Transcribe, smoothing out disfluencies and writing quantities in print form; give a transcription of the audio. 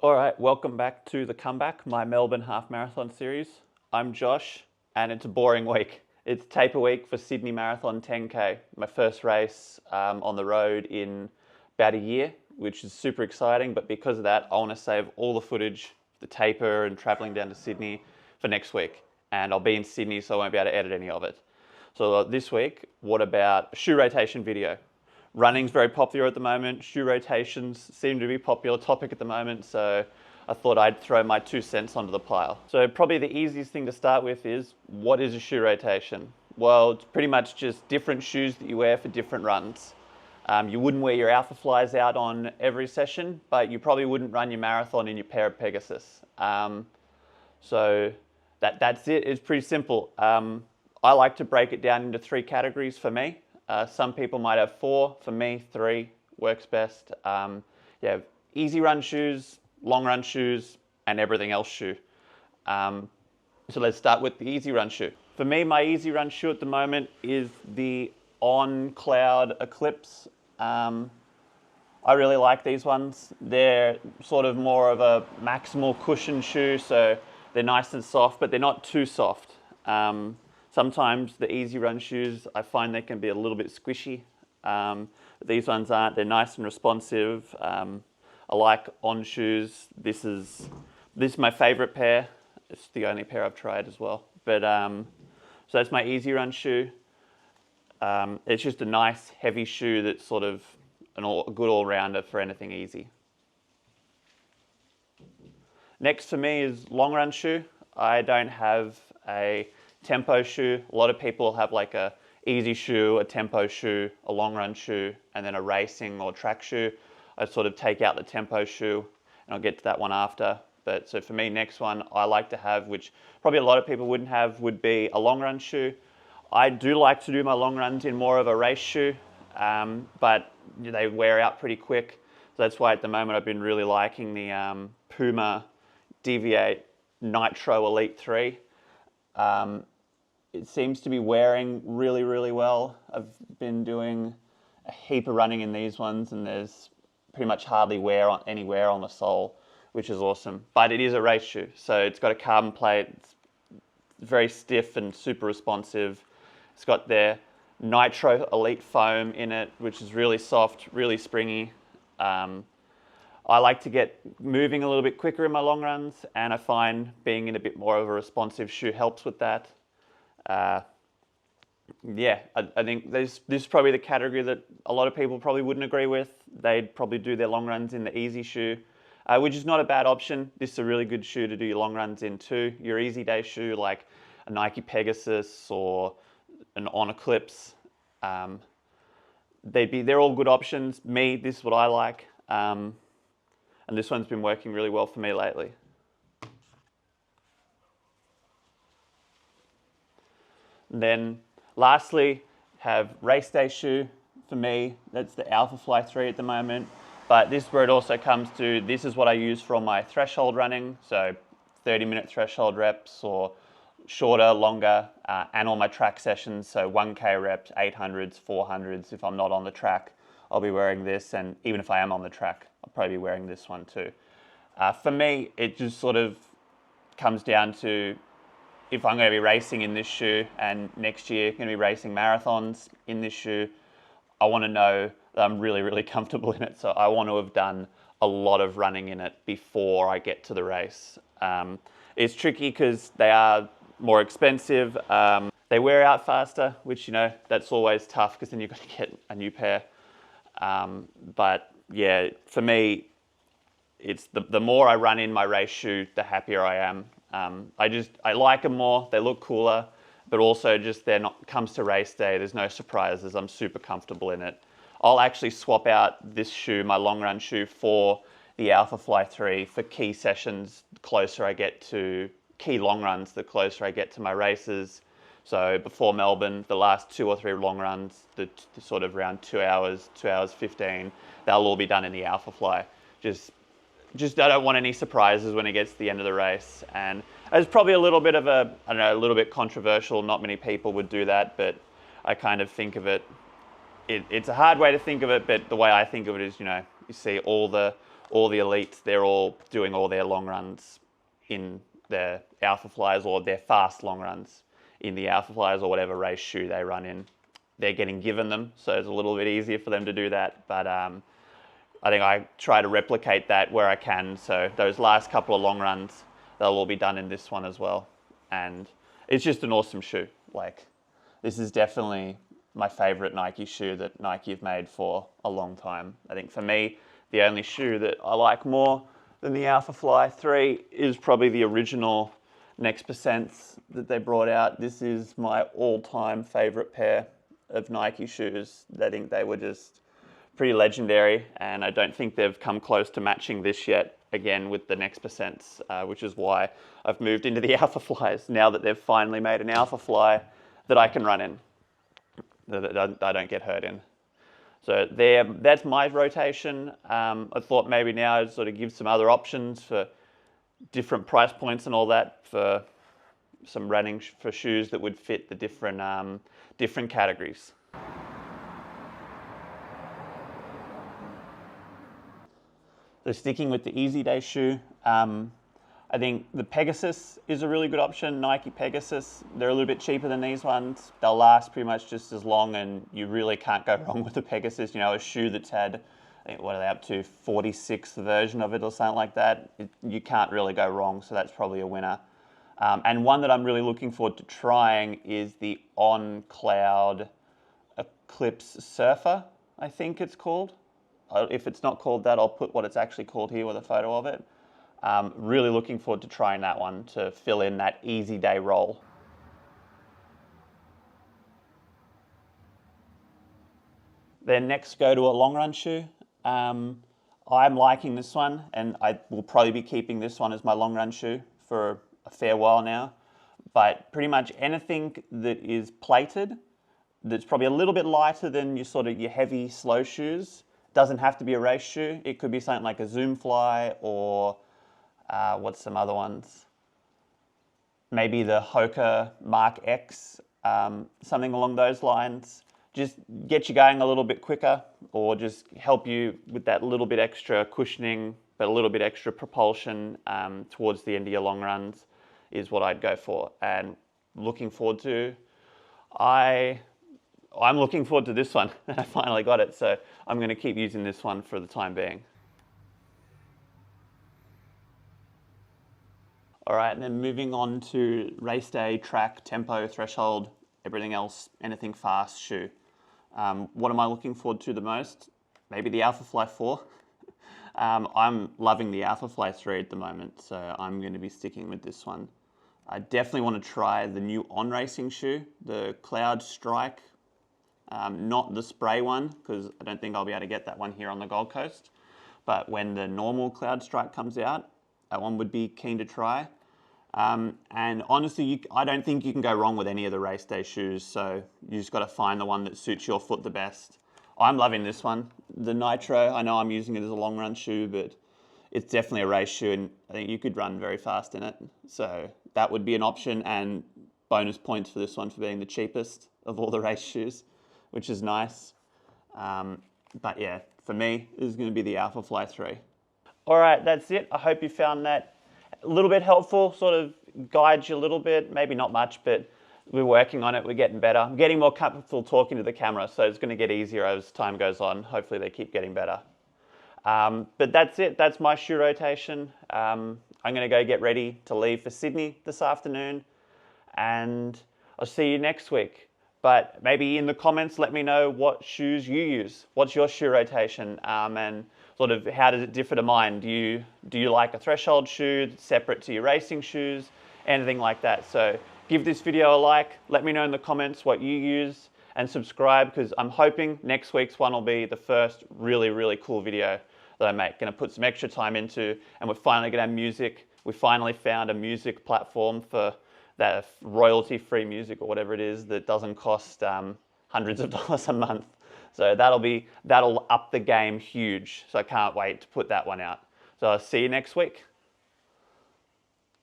All right, welcome back to The Comeback, my Melbourne Half Marathon series. I'm Josh, and it's a boring week. It's taper week for Sydney Marathon 10K, my first race on the road in about a year, which is super exciting. But because of that, I want to save all the footage, the taper and traveling down to Sydney for next week. And I'll be in Sydney, so I won't be able to edit any of it. So this week, what about a shoe rotation video? Running's very popular at the moment. Shoe rotations seem to be a popular topic at the moment, so I thought I'd throw my 2 cents onto the pile. So probably the easiest thing to start with is, what is a shoe rotation? Well, it's pretty much just different shoes that you wear for different runs. You wouldn't wear your Alpha Flies out on every session, but you probably wouldn't run your marathon in your pair of Pegasus. So that's it. It's pretty simple. I like to break it down into 3 categories for me. Some people might have 4. For me, 3 works best. You have easy run shoes, long run shoes, and everything else shoe. So let's start with the easy run shoe. For me, my easy run shoe at the moment is the On Cloud Eclipse. I really like these ones. They're sort of more of a maximal cushion shoe, so they're nice and soft, but they're not too soft. Sometimes the easy run shoes, I find they can be a little bit squishy. These ones aren't. They're nice and responsive. I like On shoes. This is my favorite pair. It's the only pair I've tried as well. But so that's my easy run shoe. It's just a nice heavy shoe that's sort of a good all-rounder for anything easy. Next for me is long run shoe. I don't have a tempo shoe. A lot of people have like a easy shoe, a tempo shoe, a long run shoe, and then a racing or track shoe. I sort of take out the tempo shoe, and I'll get to that one after. But so for me, next one I like to have, which probably a lot of people wouldn't have, would be a long run shoe. I do like to do my long runs in more of a race shoe, but they wear out pretty quick. So that's why at the moment I've been really liking the Puma Deviate Nitro Elite 3. It seems to be wearing really, really well. I've been doing a heap of running in these ones, and there's pretty much hardly any wear on the sole, which is awesome. But it is a race shoe, so it's got a carbon plate. It's very stiff and super responsive. It's got their Nitro Elite foam in it, which is really soft, really springy. I like to get moving a little bit quicker in my long runs, and I find being in a bit more of a responsive shoe helps with that. Yeah, I think this is probably the category that a lot of people probably wouldn't agree with. They'd probably do their long runs in the easy shoe, which is not a bad option. This is a really good shoe to do your long runs in too. Your easy day shoe, like a Nike Pegasus or an On Eclipse, they're all good options. This is what I like, and this one's been working really well for me lately. And then lastly, have race day shoe. For me, that's the Alpha Fly 3 at the moment. But this is where it also comes to, this is what I use for all my threshold running. So 30-minute threshold reps, or shorter, longer, and all my track sessions. So 1K reps, 800s, 400s. If I'm not on the track, I'll be wearing this. And even if I am on the track, I'll probably be wearing this one too. For me, it just sort of comes down to, if I'm going to be racing in this shoe, and next year going to be racing marathons in this shoe, I want to know that I'm really, really comfortable in it. So I want to have done a lot of running in it before I get to the race. It's tricky because they are more expensive. They wear out faster, which, that's always tough because then you've got to get a new pair. But yeah, for me, it's the more I run in my race shoe, the happier I am. I like them more. They look cooler, but also just comes to race day, there's no surprises. I'm super comfortable in it. I'll actually swap out this shoe, my long run shoe, for the Alpha Fly 3 for key sessions. The closer I get to key long runs, the closer I get to my races. So before Melbourne, the last 2 or 3 long runs, the sort of around 2 hours, 2 hours 15, they'll all be done in the Alpha Fly. Just I don't want any surprises when it gets to the end of the race. And it's probably a little bit of a little bit controversial. Not many people would do that, but I kind of think of it. It's a hard way to think of it, but the way I think of it is, you see all the all the elites, they're all doing all their long runs in their Alpha Flies, or their fast long runs in the Alpha Flies, or whatever race shoe they run in. They're getting given them, so it's a little bit easier for them to do that. But I think I try to replicate that where I can. So those last couple of long runs, they'll all be done in this one as well. And it's just an awesome shoe. Like, this is definitely my favorite Nike shoe that Nike have made for a long time. I think for me, the only shoe that I like more than the Alpha Fly 3 is probably the original Next Percents that they brought out. This is my all-time favorite pair of Nike shoes. I think they were just pretty legendary, and I don't think they've come close to matching this yet, again with the Next Percents, which is why I've moved into the Alpha Flies now that they've finally made an Alpha Fly that I can run in, that I don't get hurt in. So that's my rotation. I thought maybe now I'd sort of give some other options for different price points and all that, for some running for shoes that would fit the different categories. So sticking with the Easy Day shoe, I think the Pegasus is a really good option. Nike Pegasus, they're a little bit cheaper than these ones. They'll last pretty much just as long, and you really can't go wrong with the Pegasus. You know, a shoe that's had, I think, what are they up to, 46th version of it or something like that. You can't really go wrong, so that's probably a winner. And one that I'm really looking forward to trying is the On Cloud Eclipse Surfer, I think it's called. If it's not called that, I'll put what it's actually called here with a photo of it. Really looking forward to trying that one to fill in that Easy Day role. Then next, go to a long run shoe. I'm liking this one, and I will probably be keeping this one as my long run shoe for a fair while now. But pretty much anything that is plated, that's probably a little bit lighter than your heavy slow shoes. Doesn't have to be a race shoe. It could be something like a Zoom Fly, or what's some other ones? Maybe the Hoka Mark X, something along those lines. Just get you going a little bit quicker, or just help you with that little bit extra cushioning, but a little bit extra propulsion towards the end of your long runs is what I'd go for. And looking forward to, I'm looking forward to this one. I finally got it, so I'm going to keep using this one for the time being. All right, and then moving on to race day, track, tempo, threshold, everything else, anything fast shoe. What am I looking forward to the most? Maybe the Alpha Fly 4. I'm loving the Alpha Fly 3 at the moment, so I'm going to be sticking with this one. I definitely want to try the new On Racing shoe, the Cloud Strike. Not the spray one, because I don't think I'll be able to get that one here on the Gold Coast. But when the normal Cloud Strike comes out, that one would be keen to try. And honestly, I don't think you can go wrong with any of the race day shoes, so you just got to find the one that suits your foot the best. I'm loving this one. The Nitro, I know I'm using it as a long run shoe, but it's definitely a race shoe, and I think you could run very fast in it. So that would be an option, and bonus points for this one for being the cheapest of all the race shoes, which is nice. But yeah, for me, this is going to be the Alpha Fly 3. All right, that's it. I hope you found that a little bit helpful, sort of guides you a little bit, maybe not much, but we're working on it, we're getting better. I'm getting more comfortable talking to the camera, so it's going to get easier as time goes on. Hopefully they keep getting better. But that's it, that's my shoe rotation. I'm going to go get ready to leave for Sydney this afternoon, and I'll see you next week. But maybe in the comments, let me know what shoes you use. What's your shoe rotation? And sort of how does it differ to mine? Do you like a threshold shoe that's separate to your racing shoes? Anything like that. So give this video a like. Let me know in the comments what you use, and subscribe, because I'm hoping next week's one will be the first really, really cool video that I make. Going to put some extra time into, and we're finally going to have music. We finally found a music platform for that royalty-free music, or whatever it is, that doesn't cost hundreds of dollars a month. So that'll up the game huge. So I can't wait to put that one out. So I'll see you next week.